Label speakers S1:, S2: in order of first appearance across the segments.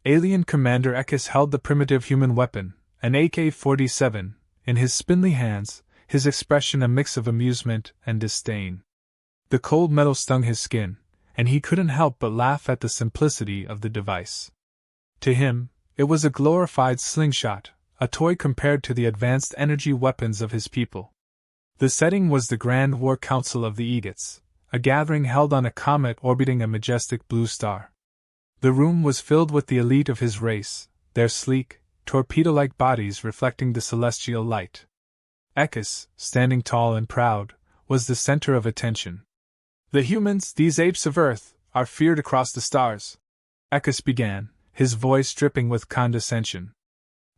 S1: Alien Commander Ekis held the primitive human weapon, an AK-47, in his spindly hands, his expression a mix of amusement and disdain. The cold metal stung his skin, and he couldn't help but laugh at the simplicity of the device. To him, it was a glorified slingshot, a toy compared to the advanced energy weapons of his people. The setting was the Grand War Council of the Egots, a gathering held on a comet orbiting a majestic blue star. The room was filled with the elite of his race, their sleek, torpedo-like bodies reflecting the celestial light. Ekis, standing tall and proud, was the center of attention. "The humans, these apes of Earth, are feared across the stars," Ekis began, his voice dripping with condescension.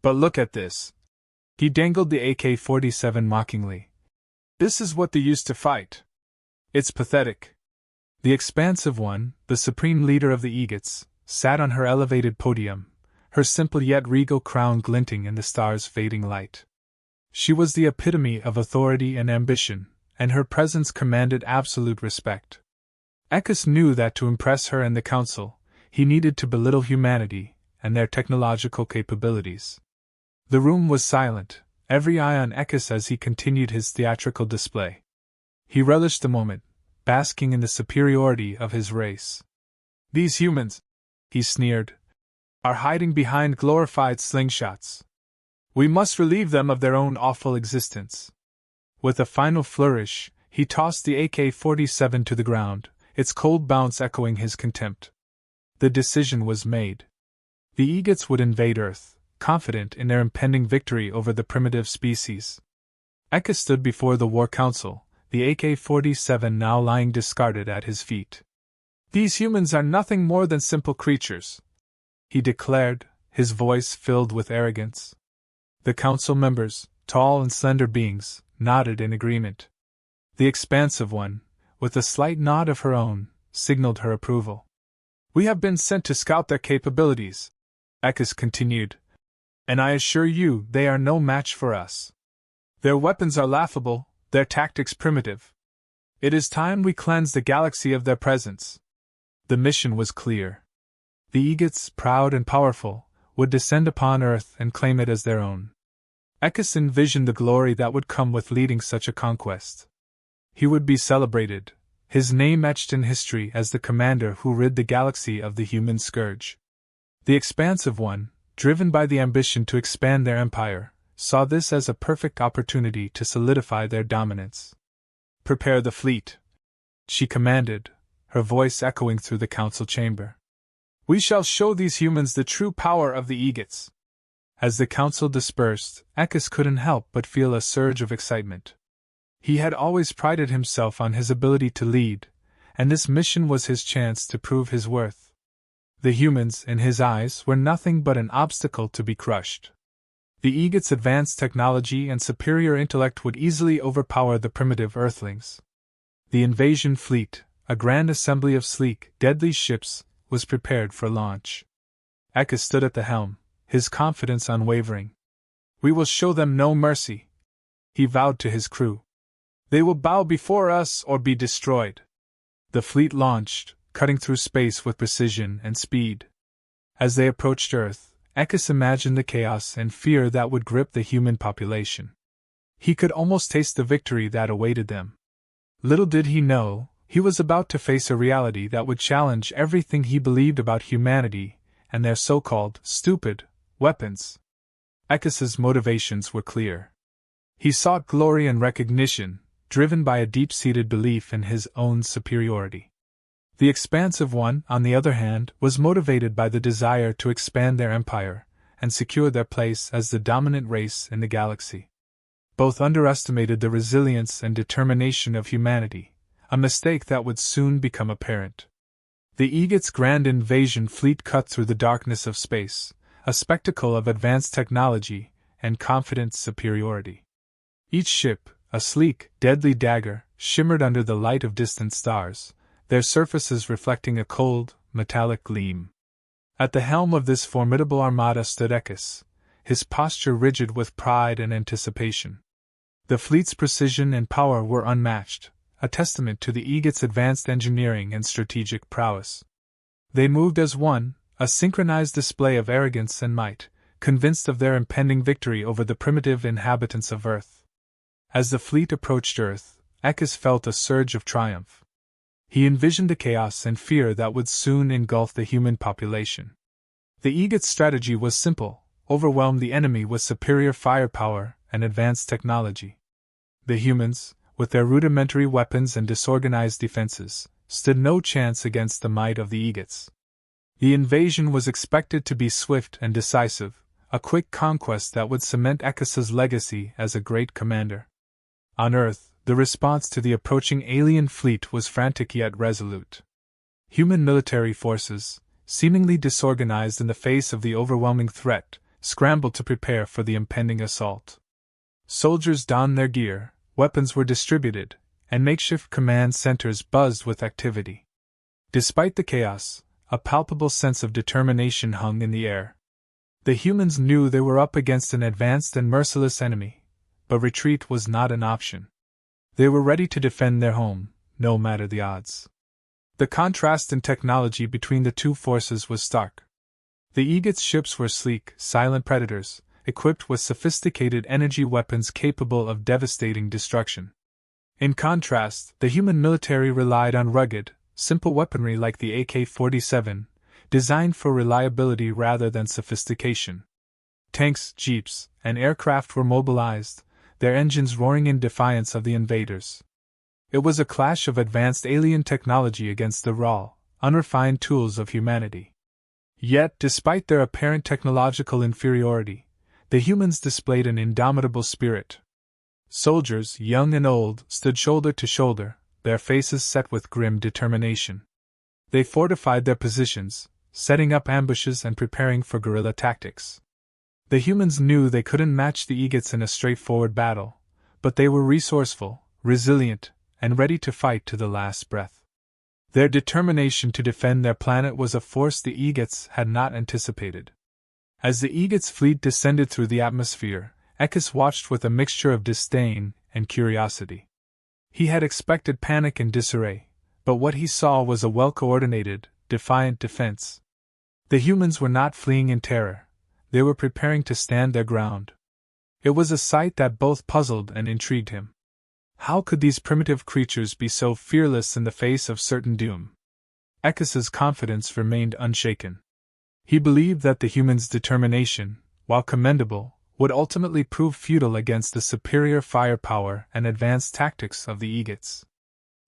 S1: "But look at this." He dangled the AK-47 mockingly. "This is what they used to fight. It's pathetic." The expansive one, the supreme leader of the Egots, sat on her elevated podium, her simple yet regal crown glinting in the star's fading light. She was the epitome of authority and ambition, and her presence commanded absolute respect. Ekis knew that to impress her and the council, he needed to belittle humanity and their technological capabilities. The room was silent, every eye on Ekis as he continued his theatrical display. He relished the moment, basking in the superiority of his race. "These humans," he sneered, "are hiding behind glorified slingshots. We must relieve them of their own awful existence." With a final flourish, he tossed the AK-47 to the ground, its cold bounce echoing his contempt. The decision was made. The Egots would invade Earth, confident in their impending victory over the primitive species. Ekis stood before the War Council, the AK-47 now lying discarded at his feet. "These humans are nothing more than simple creatures," he declared, his voice filled with arrogance. The council members, tall and slender beings, nodded in agreement. The expansive one, with a slight nod of her own, signaled her approval. "We have been sent to scout their capabilities," Ekis continued, "and I assure you they are no match for us. Their weapons are laughable, their tactics primitive. It is time we cleanse the galaxy of their presence." The mission was clear. The Egots, proud and powerful, would descend upon Earth and claim it as their own. Ekis envisioned the glory that would come with leading such a conquest. He would be celebrated, his name etched in history as the commander who rid the galaxy of the human scourge. The expansive one, driven by the ambition to expand their empire, saw this as a perfect opportunity to solidify their dominance. "Prepare the fleet," she commanded, her voice echoing through the council chamber. "We shall show these humans the true power of the Egots." As the council dispersed, Ekis couldn't help but feel a surge of excitement. He had always prided himself on his ability to lead, and this mission was his chance to prove his worth. The humans, in his eyes, were nothing but an obstacle to be crushed. The Egots' advanced technology and superior intellect would easily overpower the primitive Earthlings. The invasion fleet, a grand assembly of sleek, deadly ships, was prepared for launch. Ekis stood at the helm, his confidence unwavering. "We will show them no mercy," he vowed to his crew. "They will bow before us or be destroyed." The fleet launched, cutting through space with precision and speed. As they approached Earth, Ekis imagined the chaos and fear that would grip the human population. He could almost taste the victory that awaited them. Little did he know, he was about to face a reality that would challenge everything he believed about humanity and their so-called stupid weapons. Ekis's motivations were clear. He sought glory and recognition, driven by a deep-seated belief in his own superiority. The expansive one, on the other hand, was motivated by the desire to expand their empire and secure their place as the dominant race in the galaxy. Both underestimated the resilience and determination of humanity, a mistake that would soon become apparent. The Egots' grand invasion fleet cut through the darkness of space, a spectacle of advanced technology and confident superiority. Each ship, a sleek, deadly dagger, shimmered under the light of distant stars, their surfaces reflecting a cold, metallic gleam. At the helm of this formidable armada stood Ekis, his posture rigid with pride and anticipation. The fleet's precision and power were unmatched, a testament to the Egots' advanced engineering and strategic prowess. They moved as one, a synchronized display of arrogance and might, convinced of their impending victory over the primitive inhabitants of Earth. As the fleet approached Earth, Ekis felt a surge of triumph. He envisioned the chaos and fear that would soon engulf the human population. The Eagle's strategy was simple: overwhelm the enemy with superior firepower and advanced technology. The humans, with their rudimentary weapons and disorganized defenses, stood no chance against the might of the Eagles. The invasion was expected to be swift and decisive, a quick conquest that would cement Ekis's legacy as a great commander. On Earth, the response to the approaching alien fleet was frantic yet resolute. Human military forces, seemingly disorganized in the face of the overwhelming threat, scrambled to prepare for the impending assault. Soldiers donned their gear, weapons were distributed, and makeshift command centers buzzed with activity. Despite the chaos, a palpable sense of determination hung in the air. The humans knew they were up against an advanced and merciless enemy, but retreat was not an option. They were ready to defend their home, no matter the odds. The contrast in technology between the two forces was stark. The Eagle's ships were sleek, silent predators, equipped with sophisticated energy weapons capable of devastating destruction. In contrast, the human military relied on rugged, simple weaponry like the AK-47, designed for reliability rather than sophistication. Tanks, jeeps, and aircraft were mobilized, their engines roaring in defiance of the invaders. It was a clash of advanced alien technology against the raw, unrefined tools of humanity. Yet, despite their apparent technological inferiority, the humans displayed an indomitable spirit. Soldiers, young and old, stood shoulder to shoulder, their faces set with grim determination. They fortified their positions, setting up ambushes and preparing for guerrilla tactics. The humans knew they couldn't match the Eagles in a straightforward battle, but they were resourceful, resilient, and ready to fight to the last breath. Their determination to defend their planet was a force the Eagles had not anticipated. As the Eagles fleet descended through the atmosphere, Ekis watched with a mixture of disdain and curiosity. He had expected panic and disarray, but what he saw was a well-coordinated, defiant defense. The humans were not fleeing in terror, they were preparing to stand their ground. It was a sight that both puzzled and intrigued him. How could these primitive creatures be so fearless in the face of certain doom? Ekis's confidence remained unshaken. He believed that the humans' determination, while commendable, would ultimately prove futile against the superior firepower and advanced tactics of the Eagles.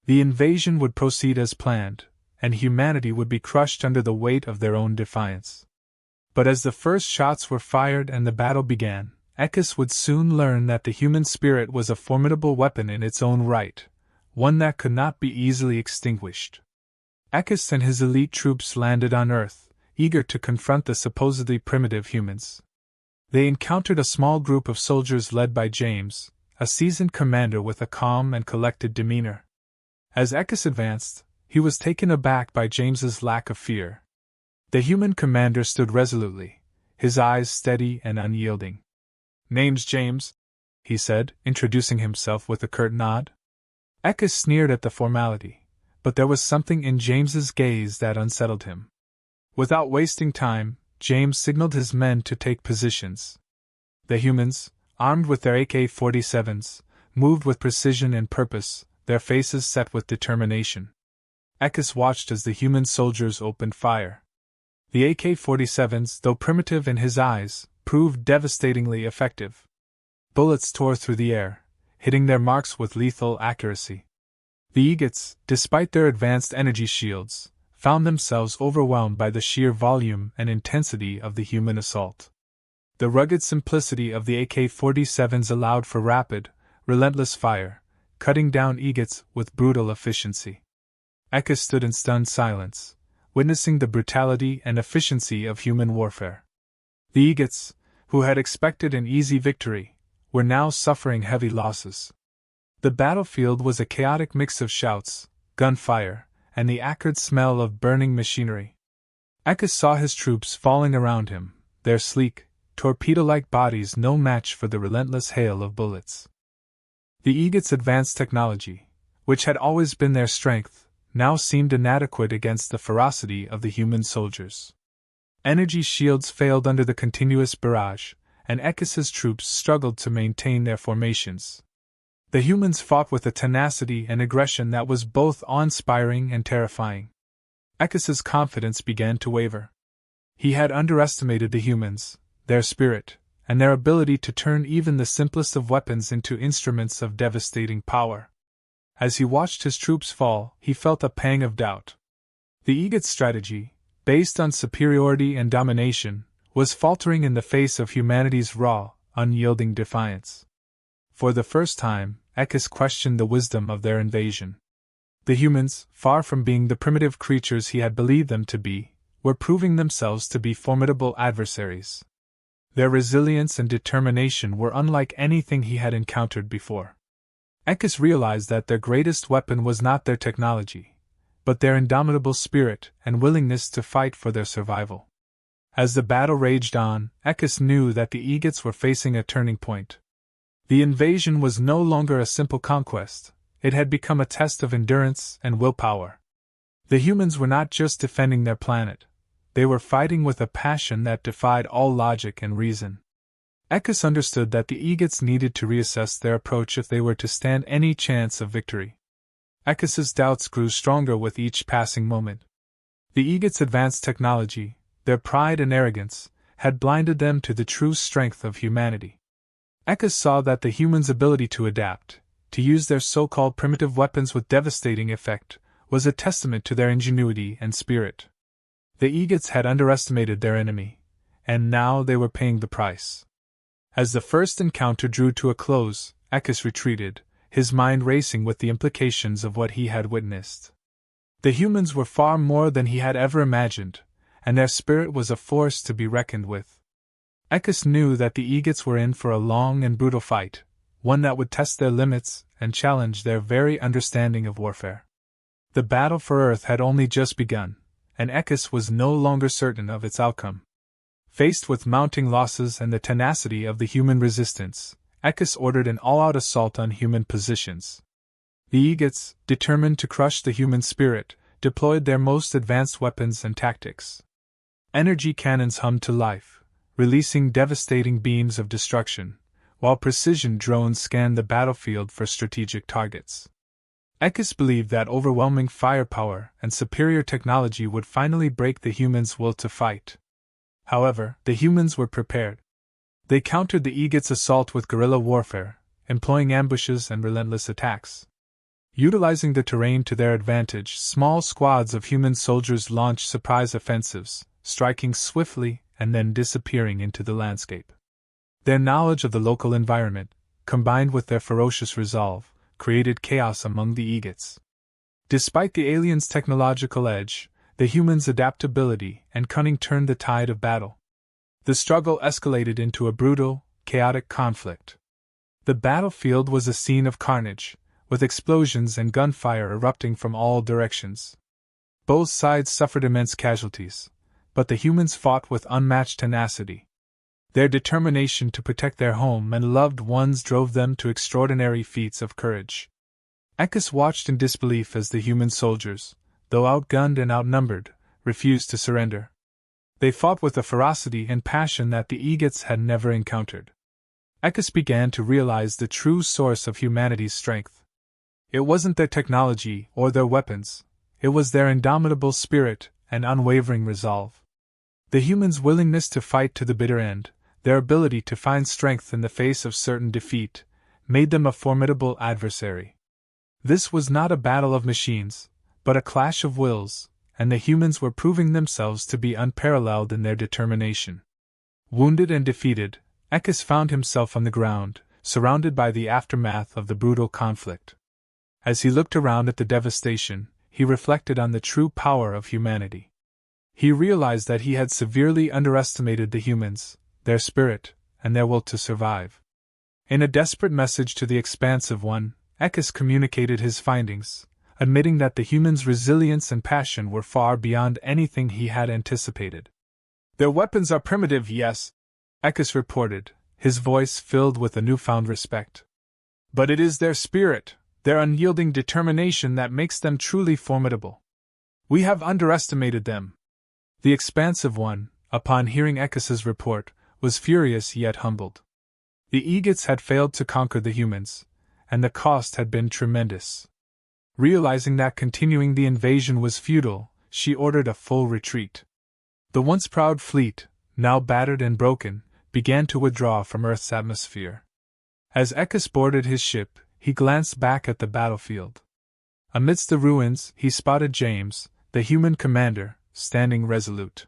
S1: The invasion would proceed as planned, and humanity would be crushed under the weight of their own defiance. But as the first shots were fired and the battle began, Ekis would soon learn that the human spirit was a formidable weapon in its own right, one that could not be easily extinguished. Ekis and his elite troops landed on Earth, eager to confront the supposedly primitive humans. They encountered a small group of soldiers led by James, a seasoned commander with a calm and collected demeanor. As Ekis advanced, he was taken aback by James's lack of fear. The human commander stood resolutely, his eyes steady and unyielding. "Name's James," he said, introducing himself with a curt nod. Ekis sneered at the formality, but there was something in James's gaze that unsettled him. Without wasting time, James signaled his men to take positions. The humans, armed with their AK-47s, moved with precision and purpose, their faces set with determination. Ekis watched as the human soldiers opened fire. The AK-47s, though primitive in his eyes, proved devastatingly effective. Bullets tore through the air, hitting their marks with lethal accuracy. The Eagles, despite their advanced energy shields, found themselves overwhelmed by the sheer volume and intensity of the human assault. The rugged simplicity of the AK-47s allowed for rapid, relentless fire, cutting down Eagles with brutal efficiency. Ekis stood in stunned silence, witnessing the brutality and efficiency of human warfare. The Eagles, who had expected an easy victory, were now suffering heavy losses. The battlefield was a chaotic mix of shouts, gunfire, and the acrid smell of burning machinery. Ekis saw his troops falling around him, their sleek, torpedo-like bodies no match for the relentless hail of bullets. The Eagles' advanced technology, which had always been their strength, now seemed inadequate against the ferocity of the human soldiers. Energy shields failed under the continuous barrage, and Ekis's troops struggled to maintain their formations. The humans fought with a tenacity and aggression that was both awe-inspiring and terrifying. Ekis's confidence began to waver. He had underestimated the humans, their spirit, and their ability to turn even the simplest of weapons into instruments of devastating power. As he watched his troops fall, he felt a pang of doubt. The Eagle's strategy, based on superiority and domination, was faltering in the face of humanity's raw, unyielding defiance. For the first time, Ekis questioned the wisdom of their invasion. The humans, far from being the primitive creatures he had believed them to be, were proving themselves to be formidable adversaries. Their resilience and determination were unlike anything he had encountered before. Ekis realized that their greatest weapon was not their technology, but their indomitable spirit and willingness to fight for their survival. As the battle raged on, Ekis knew that the Eagles were facing a turning point. The invasion was no longer a simple conquest, it had become a test of endurance and willpower. The humans were not just defending their planet, they were fighting with a passion that defied all logic and reason. Ekis understood that the Eagles needed to reassess their approach if they were to stand any chance of victory. Ekis's doubts grew stronger with each passing moment. The Eagles' advanced technology, their pride and arrogance, had blinded them to the true strength of humanity. Ekis saw that the humans' ability to adapt, to use their so-called primitive weapons with devastating effect, was a testament to their ingenuity and spirit. The Eagles had underestimated their enemy, and now they were paying the price. As the first encounter drew to a close, Ekis retreated, his mind racing with the implications of what he had witnessed. The humans were far more than he had ever imagined, and their spirit was a force to be reckoned with. Ekis knew that the Eagles were in for a long and brutal fight, one that would test their limits and challenge their very understanding of warfare. The battle for Earth had only just begun, and Ekis was no longer certain of its outcome. Faced with mounting losses and the tenacity of the human resistance, Ekis ordered an all-out assault on human positions. The Eagles, determined to crush the human spirit, deployed their most advanced weapons and tactics. Energy cannons hummed to life, releasing devastating beams of destruction, while precision drones scanned the battlefield for strategic targets. Ekis believed that overwhelming firepower and superior technology would finally break the humans' will to fight. However, the humans were prepared. They countered the Eagles' assault with guerrilla warfare, employing ambushes and relentless attacks. Utilizing the terrain to their advantage, small squads of human soldiers launched surprise offensives, striking swiftly and then disappearing into the landscape. Their knowledge of the local environment, combined with their ferocious resolve, created chaos among the Eagles. Despite the aliens' technological edge, the humans' adaptability and cunning turned the tide of battle. The struggle escalated into a brutal, chaotic conflict. The battlefield was a scene of carnage, with explosions and gunfire erupting from all directions. Both sides suffered immense casualties, but the humans fought with unmatched tenacity. Their determination to protect their home and loved ones drove them to extraordinary feats of courage. Ekis watched in disbelief as the human soldiers, though outgunned and outnumbered, refused to surrender. They fought with a ferocity and passion that the Eagles had never encountered. Ekis began to realize the true source of humanity's strength. It wasn't their technology or their weapons, it was their indomitable spirit and unwavering resolve. The humans' willingness to fight to the bitter end, their ability to find strength in the face of certain defeat, made them a formidable adversary. This was not a battle of machines, but a clash of wills, and the humans were proving themselves to be unparalleled in their determination. Wounded and defeated, Ekis found himself on the ground, surrounded by the aftermath of the brutal conflict. As he looked around at the devastation, he reflected on the true power of humanity. He realized that he had severely underestimated the humans, their spirit, and their will to survive. In a desperate message to the Expansive One, Ekis communicated his findings, admitting that the humans' resilience and passion were far beyond anything he had anticipated. "Their weapons are primitive, yes," Ekis reported, his voice filled with a newfound respect. "But it is their spirit, their unyielding determination that makes them truly formidable. We have underestimated them." The Expansive One, upon hearing Echos's report, was furious yet humbled. The Egots had failed to conquer the humans, and the cost had been tremendous. Realizing that continuing the invasion was futile, she ordered a full retreat. The once proud fleet, now battered and broken, began to withdraw from Earth's atmosphere. As Echos boarded his ship, he glanced back at the battlefield. Amidst the ruins, he spotted James, the human commander, standing resolute.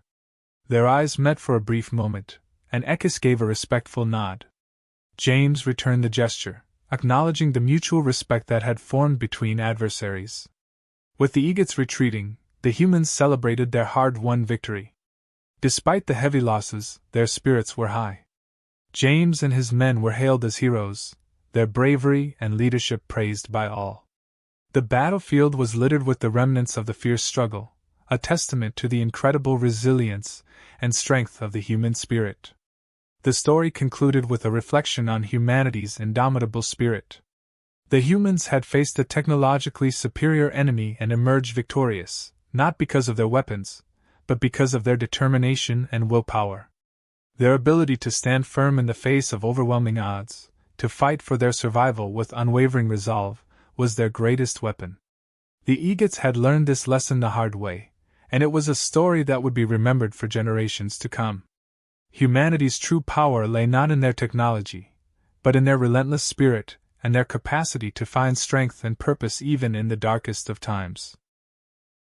S1: Their eyes met for a brief moment, and Echos gave a respectful nod. James returned the gesture, acknowledging the mutual respect that had formed between adversaries. With the Egots retreating, the humans celebrated their hard-won victory. Despite the heavy losses, their spirits were high. James and his men were hailed as heroes, their bravery and leadership praised by all. The battlefield was littered with the remnants of the fierce struggle, a testament to the incredible resilience and strength of the human spirit. The story concluded with a reflection on humanity's indomitable spirit. The humans had faced a technologically superior enemy and emerged victorious, not because of their weapons, but because of their determination and willpower. Their ability to stand firm in the face of overwhelming odds, to fight for their survival with unwavering resolve, was their greatest weapon. The Egots had learned this lesson the hard way, and it was a story that would be remembered for generations to come. Humanity's true power lay not in their technology, but in their relentless spirit and their capacity to find strength and purpose even in the darkest of times.